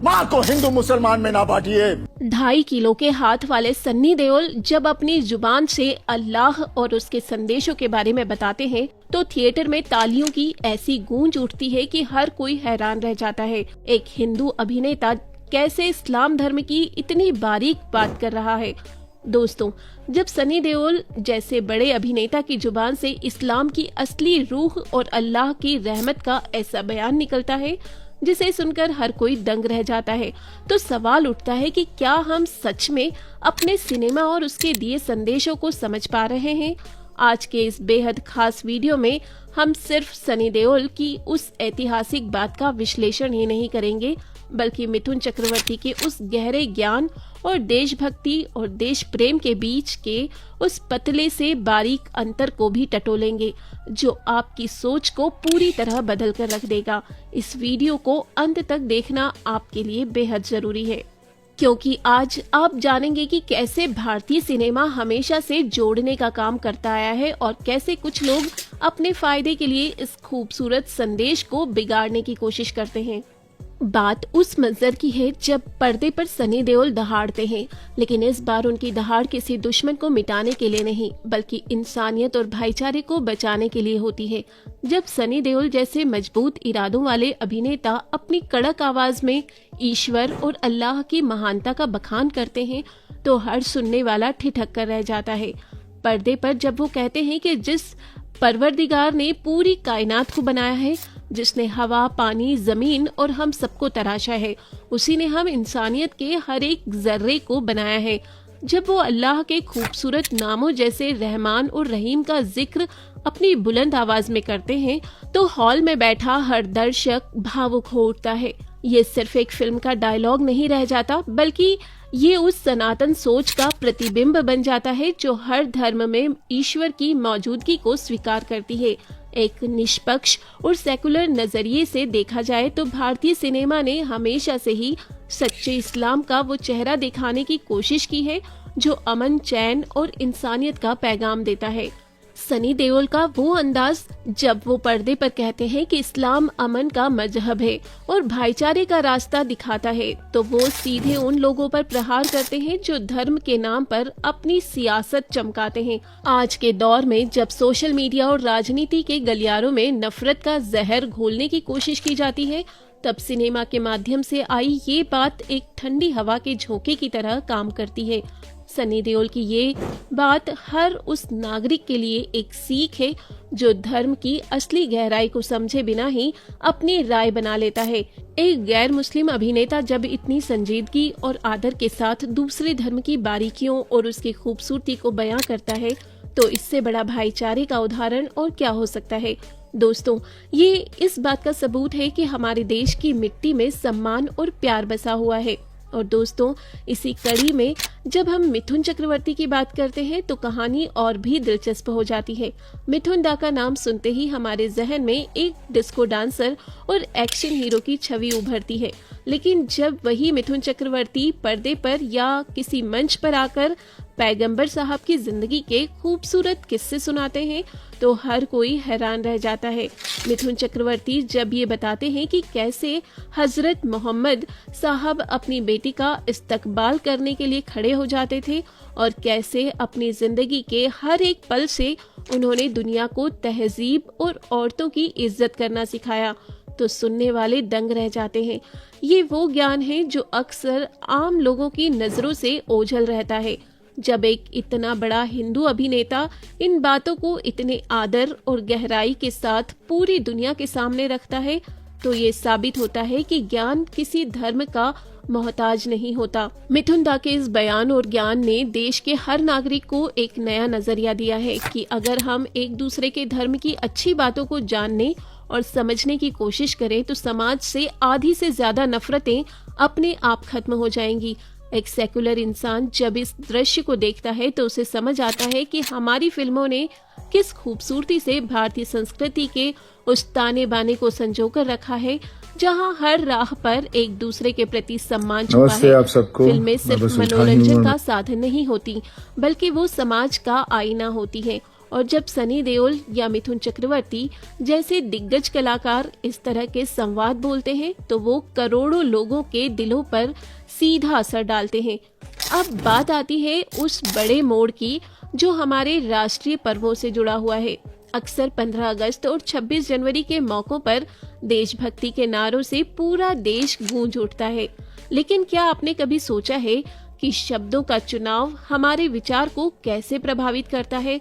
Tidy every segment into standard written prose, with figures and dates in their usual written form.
माँ को हिंदू मुसलमान में ना बांटिए। 2.5 किलो के हाथ वाले सन्नी देओल जब अपनी जुबान से अल्लाह और उसके संदेशों के बारे में बताते हैं तो थिएटर में तालियों की ऐसी गूंज उठती है कि हर कोई हैरान रह जाता है। एक हिंदू अभिनेता कैसे इस्लाम धर्म की इतनी बारीक बात कर रहा है। दोस्तों, जब सनी देओल जैसे बड़े अभिनेता की जुबान से इस्लाम की असली रूह और अल्लाह की रहमत का ऐसा बयान निकलता है जिसे सुनकर हर कोई दंग रह जाता है, तो सवाल उठता है कि क्या हम सच में अपने सिनेमा और उसके दिए संदेशों को समझ पा रहे हैं। आज के इस बेहद खास वीडियो में हम सिर्फ सनी देओल की उस ऐतिहासिक बात का विश्लेषण ही नहीं करेंगे, बल्कि मिथुन चक्रवर्ती के उस गहरे ज्ञान और देशभक्ति और देश प्रेम के बीच के उस पतले से बारीक अंतर को भी टटोलेंगे जो आपकी सोच को पूरी तरह बदल कर रख देगा। इस वीडियो को अंत तक देखना आपके लिए बेहद जरूरी है, क्योंकि आज आप जानेंगे कि कैसे भारतीय सिनेमा हमेशा से जोड़ने का काम करता आया है और कैसे कुछ लोग अपने फायदे के लिए इस खूबसूरत संदेश को बिगाड़ने की कोशिश करते हैं। बात उस मंजर की है जब पर्दे पर सनी देओल दहाड़ते हैं, लेकिन इस बार उनकी दहाड़ किसी दुश्मन को मिटाने के लिए नहीं, बल्कि इंसानियत और भाईचारे को बचाने के लिए होती है। जब सनी देओल जैसे मजबूत इरादों वाले अभिनेता अपनी कड़क आवाज में ईश्वर और अल्लाह की महानता का बखान करते हैं तो हर सुनने वाला ठिठक कर रह जाता है। पर्दे पर जब वो कहते हैं कि जिस परवरदिगार ने पूरी कायनात को बनाया है, जिसने हवा, पानी, जमीन और हम सबको तराशा है, उसी ने हम इंसानियत के हर एक जर्रे को बनाया है। जब वो अल्लाह के खूबसूरत नामों जैसे रहमान और रहीम का जिक्र अपनी बुलंद आवाज में करते हैं तो हॉल में बैठा हर दर्शक भावुक हो उठता है। ये सिर्फ एक फिल्म का डायलॉग नहीं रह जाता, बल्कि ये उस सनातन सोच का प्रतिबिंब बन जाता है जो हर धर्म में ईश्वर की मौजूदगी को स्वीकार करती है। एक निष्पक्ष और सेकुलर नजरिए से देखा जाए तो भारतीय सिनेमा ने हमेशा से ही सच्चे इस्लाम का वो चेहरा दिखाने की कोशिश की है जो अमन, चैन और इंसानियत का पैगाम देता है। सनी देओल का वो अंदाज जब वो पर्दे पर कहते हैं कि इस्लाम अमन का मजहब है और भाईचारे का रास्ता दिखाता है, तो वो सीधे उन लोगों पर प्रहार करते हैं जो धर्म के नाम पर अपनी सियासत चमकाते हैं। आज के दौर में जब सोशल मीडिया और राजनीति के गलियारों में नफरत का जहर घोलने की कोशिश की जाती है, तब सिनेमा के माध्यम से आई ये बात एक ठंडी हवा के झोंके की तरह काम करती है। सनी देओल की ये बात हर उस नागरिक के लिए एक सीख है जो धर्म की असली गहराई को समझे बिना ही अपनी राय बना लेता है। एक गैर मुस्लिम अभिनेता जब इतनी संजीदगी और आदर के साथ दूसरे धर्म की बारीकियों और उसकी खूबसूरती को बयां करता है तो इससे बड़ा भाईचारे का उदाहरण और क्या हो सकता है। दोस्तों, ये इस बात का सबूत है कि हमारे देश की मिट्टी में सम्मान और प्यार बसा हुआ है। और दोस्तों, इसी कड़ी में जब हम मिथुन चक्रवर्ती की बात करते हैं तो कहानी और भी दिलचस्प हो जाती है। मिथुन दा का नाम सुनते ही हमारे जहन में एक डिस्को डांसर और एक्शन हीरो की छवि उभरती है, लेकिन जब वही मिथुन चक्रवर्ती पर्दे पर या किसी मंच पर आकर पैगंबर साहब की जिंदगी के खूबसूरत किस्से सुनाते हैं तो हर कोई हैरान रह जाता है। मिथुन चक्रवर्ती जब ये बताते हैं कि कैसे हजरत मोहम्मद साहब अपनी बेटी का इस्तकबाल करने के लिए खड़े हो जाते थे और कैसे अपनी जिंदगी के हर एक पल से उन्होंने दुनिया को तहजीब और औरतों की इज्जत करना सिखाया, तो सुनने वाले दंग रह जाते हैं। ये वो ज्ञान है जो अक्सर आम लोगों की नजरों से ओझल रहता है। जब एक इतना बड़ा हिंदू अभिनेता इन बातों को इतने आदर और गहराई के साथ पूरी दुनिया के सामने रखता है तो ये साबित होता है कि ज्ञान किसी धर्म का मोहताज नहीं होता। मिथुन दा के इस बयान और ज्ञान ने देश के हर नागरिक को एक नया नजरिया दिया है कि अगर हम एक दूसरे के धर्म की अच्छी बातों को जानने और समझने की कोशिश करें तो समाज से आधी से ज्यादा नफरतें अपने आप खत्म हो जाएंगी। एक सेकुलर इंसान जब इस दृश्य को देखता है तो उसे समझ आता है कि हमारी फिल्मों ने किस खूबसूरती से भारतीय संस्कृति के उस ताने बाने को संजोकर रखा है जहां हर राह पर एक दूसरे के प्रति सम्मान छुपा है। फिल्में सिर्फ मनोरंजन का साधन नहीं होती, बल्कि वो समाज का आईना होती है और जब सनी देओल या मिथुन चक्रवर्ती जैसे दिग्गज कलाकार इस तरह के संवाद बोलते हैं तो वो करोड़ों लोगों के दिलों पर सीधा असर डालते हैं। अब बात आती है उस बड़े मोड़ की जो हमारे राष्ट्रीय पर्वों से जुड़ा हुआ है। अक्सर 15 अगस्त और 26 जनवरी के मौकों पर देशभक्ति के नारों से पूरा देश गूंज उठता है, लेकिन क्या आपने कभी सोचा है कि शब्दों का चुनाव हमारे विचार को कैसे प्रभावित करता है?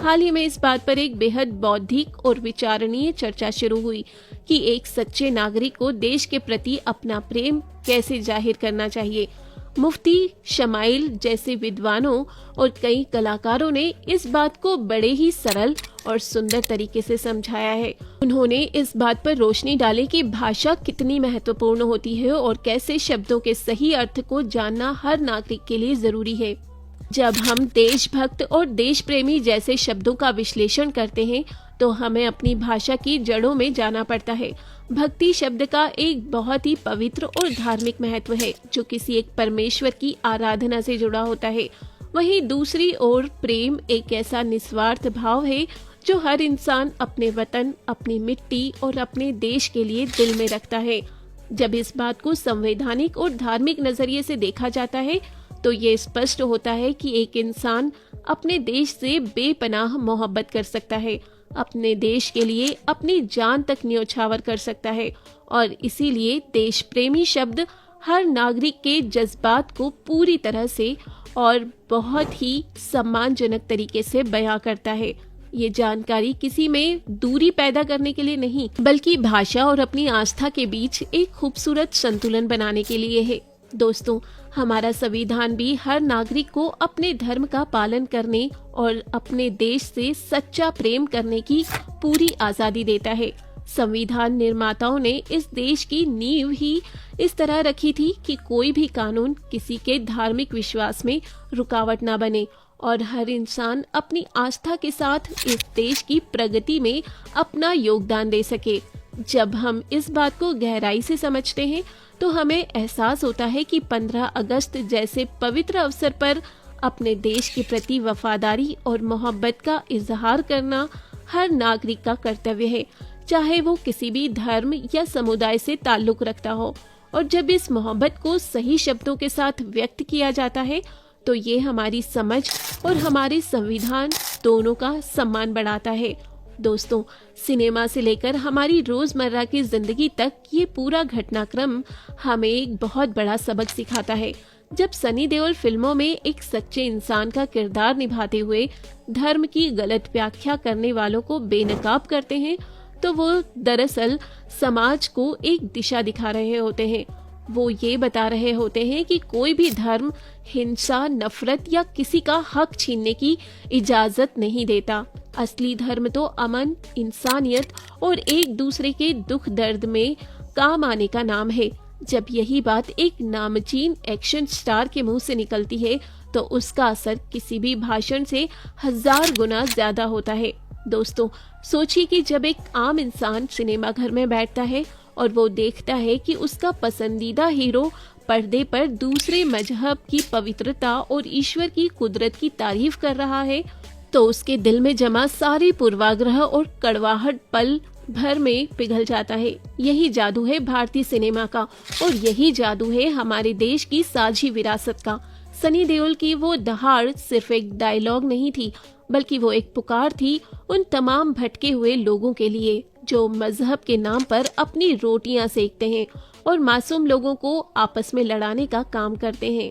हाल ही में इस बात पर एक बेहद बौद्धिक और विचारणीय चर्चा शुरू हुई कि एक सच्चे नागरिक को देश के प्रति अपना प्रेम कैसे जाहिर करना चाहिए। मुफ्ती शमाइल जैसे विद्वानों और कई कलाकारों ने इस बात को बड़े ही सरल और सुंदर तरीके से समझाया है। उन्होंने इस बात पर रोशनी डाली कि भाषा कितनी महत्वपूर्ण होती है और कैसे शब्दों के सही अर्थ को जानना हर नागरिक के लिए जरूरी है। जब हम देशभक्त और देश प्रेमी जैसे शब्दों का विश्लेषण करते हैं तो हमें अपनी भाषा की जड़ों में जाना पड़ता है। भक्ति शब्द का एक बहुत ही पवित्र और धार्मिक महत्व है जो किसी एक परमेश्वर की आराधना से जुड़ा होता है। वहीं दूसरी ओर प्रेम एक ऐसा निस्वार्थ भाव है जो हर इंसान अपने वतन, अपनी मिट्टी और अपने देश के लिए दिल में रखता है। जब इस बात को संवैधानिक और धार्मिक नजरिए से देखा जाता है तो ये स्पष्ट होता है कि एक इंसान अपने देश से बेपनाह मोहब्बत कर सकता है, अपने देश के लिए अपनी जान तक न्योछावर कर सकता है और इसीलिए देश प्रेमी शब्द हर नागरिक के जज्बात को पूरी तरह से और बहुत ही सम्मानजनक तरीके से बयां करता है। ये जानकारी किसी में दूरी पैदा करने के लिए नहीं, बल्कि भाषा और अपनी आस्था के बीच एक खूबसूरत संतुलन बनाने के लिए है। दोस्तों, हमारा संविधान भी हर नागरिक को अपने धर्म का पालन करने और अपने देश से सच्चा प्रेम करने की पूरी आजादी देता है। संविधान निर्माताओं ने इस देश की नींव ही इस तरह रखी थी कि कोई भी कानून किसी के धार्मिक विश्वास में रुकावट न बने और हर इंसान अपनी आस्था के साथ इस देश की प्रगति में अपना योगदान दे सके। जब हम इस बात को गहराई से समझते हैं तो हमें एहसास होता है कि 15 अगस्त जैसे पवित्र अवसर पर अपने देश के प्रति वफादारी और मोहब्बत का इजहार करना हर नागरिक का कर्तव्य है, चाहे वो किसी भी धर्म या समुदाय से ताल्लुक रखता हो। और जब इस मोहब्बत को सही शब्दों के साथ व्यक्त किया जाता है तो ये हमारी समझ और हमारे संविधान दोनों का सम्मान बढ़ाता है। दोस्तों, सिनेमा से लेकर हमारी रोजमर्रा की जिंदगी तक ये पूरा घटनाक्रम हमें एक बहुत बड़ा सबक सिखाता है। जब सनी देओल फिल्मों में एक सच्चे इंसान का किरदार निभाते हुए धर्म की गलत व्याख्या करने वालों को बेनकाब करते हैं तो वो दरअसल समाज को एक दिशा दिखा रहे होते हैं। वो ये बता रहे होते हैं कि कोई भी धर्म हिंसा, नफरत या किसी का हक छीनने की इजाजत नहीं देता। असली धर्म तो अमन, इंसानियत और एक दूसरे के दुख दर्द में काम आने का नाम है। जब यही बात एक नामचीन एक्शन स्टार के मुंह से निकलती है तो उसका असर किसी भी भाषण से 1000 गुना ज्यादा होता है। दोस्तों, सोचिए कि जब एक आम इंसान सिनेमा घर में बैठता है और वो देखता है कि उसका पसंदीदा हीरो पर्दे पर दूसरे मजहब की पवित्रता और ईश्वर की कुदरत की तारीफ कर रहा है तो उसके दिल में जमा सारी पूर्वाग्रह और कड़वाहट पल भर में पिघल जाता है। यही जादू है भारतीय सिनेमा का और यही जादू है हमारे देश की साझी विरासत का। सनी देओल की वो दहाड़ सिर्फ एक डायलॉग नहीं थी, बल्कि वो एक पुकार थी उन तमाम भटके हुए लोगों के लिए जो मजहब के नाम पर अपनी रोटियां सेकते हैं और मासूम लोगों को आपस में लड़ाने का काम करते हैं।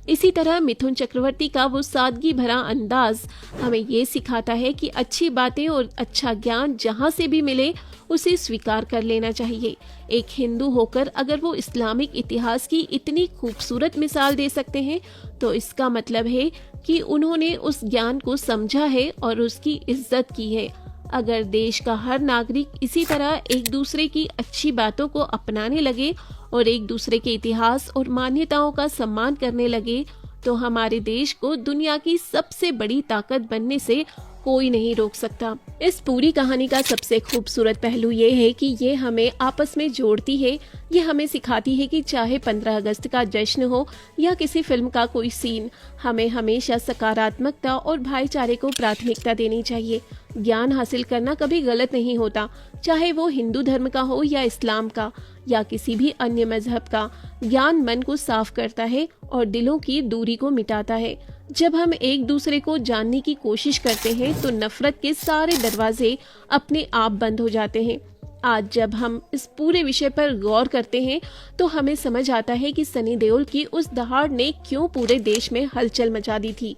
इसी तरह मिथुन चक्रवर्ती का वो सादगी भरा अंदाज हमें ये सिखाता है कि अच्छी बातें और अच्छा ज्ञान जहाँ से भी मिले उसे स्वीकार कर लेना चाहिए। एक हिंदू होकर अगर वो इस्लामिक इतिहास की इतनी खूबसूरत मिसाल दे सकते हैं तो इसका मतलब है कि उन्होंने उस ज्ञान को समझा है और उसकी इज्जत की है। अगर देश का हर नागरिक इसी तरह एक दूसरे की अच्छी बातों को अपनाने लगे और एक दूसरे के इतिहास और मान्यताओं का सम्मान करने लगे तो हमारे देश को दुनिया की सबसे बड़ी ताकत बनने से कोई नहीं रोक सकता। इस पूरी कहानी का सबसे खूबसूरत पहलू ये है कि ये हमें आपस में जोड़ती है। ये हमें सिखाती है कि चाहे 15 अगस्त का जश्न हो या किसी फिल्म का कोई सीन, हमें हमेशा सकारात्मकता और भाईचारे को प्राथमिकता देनी चाहिए। ज्ञान हासिल करना कभी गलत नहीं होता, चाहे वो हिंदू धर्म का हो या इस्लाम का या किसी भी अन्य मजहब का। ज्ञान मन को साफ करता है और दिलों की दूरी को मिटाता है। जब हम एक दूसरे को जानने की कोशिश करते हैं तो नफरत के सारे दरवाजे अपने आप बंद हो जाते हैं। आज जब हम इस पूरे विषय पर गौर करते हैं तो हमें समझ आता है कि सनी देओल की उस दहाड़ ने क्यों पूरे देश में हलचल मचा दी थी।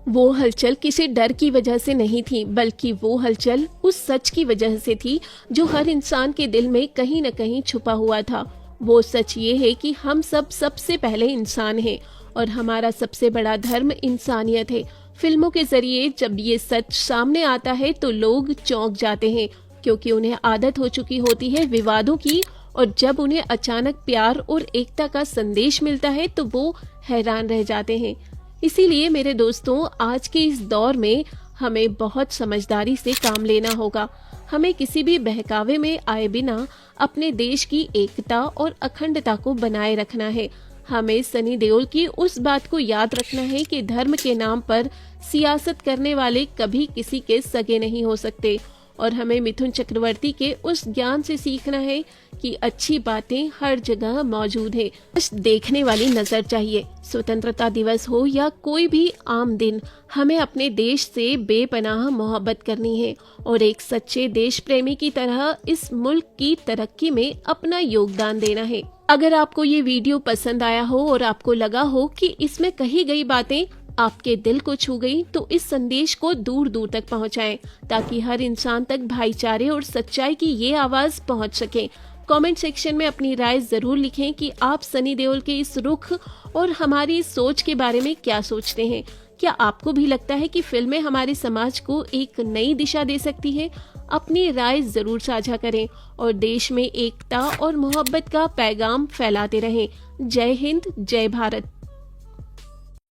वो हलचल किसी डर की वजह से नहीं थी, बल्कि वो हलचल उस सच की वजह से थी जो हर इंसान के दिल में कहीं न कहीं छुपा हुआ था। वो सच ये है कि हम सब सबसे पहले इंसान हैं और हमारा सबसे बड़ा धर्म इंसानियत है। फिल्मों के जरिए जब ये सच सामने आता है तो लोग चौंक जाते हैं, क्योंकि उन्हें आदत हो चुकी होती है विवादों की, और जब उन्हें अचानक प्यार और एकता का संदेश मिलता है तो वो हैरान रह जाते हैं। इसीलिए मेरे दोस्तों, आज के इस दौर में हमें बहुत समझदारी से काम लेना होगा। हमें किसी भी बहकावे में आए बिना अपने देश की एकता और अखंडता को बनाए रखना है। हमें सनी देओल की उस बात को याद रखना है कि धर्म के नाम पर सियासत करने वाले कभी किसी के सगे नहीं हो सकते, और हमें मिथुन चक्रवर्ती के उस ज्ञान से सीखना है कि अच्छी बातें हर जगह मौजूद है, बस देखने वाली नजर चाहिए। स्वतंत्रता दिवस हो या कोई भी आम दिन, हमें अपने देश से बेपनाह मोहब्बत करनी है और एक सच्चे देश प्रेमी की तरह इस मुल्क की तरक्की में अपना योगदान देना है। अगर आपको ये वीडियो पसंद आया हो और आपको लगा हो कि इसमें कही गई बातें आपके दिल को छू गई, तो इस संदेश को दूर दूर तक पहुंचाएं, ताकि हर इंसान तक भाईचारे और सच्चाई की ये आवाज पहुंच सके। कमेंट सेक्शन में अपनी राय जरूर लिखें कि आप सनी देओल के इस रुख और हमारी इस सोच के बारे में क्या सोचते हैं। क्या आपको भी लगता है कि फिल्में हमारे समाज को एक नई दिशा दे सकती है? अपनी राय जरूर साझा करें और देश में एकता और मोहब्बत का पैगाम फैलाते रहें। जय हिंद, जय भारत।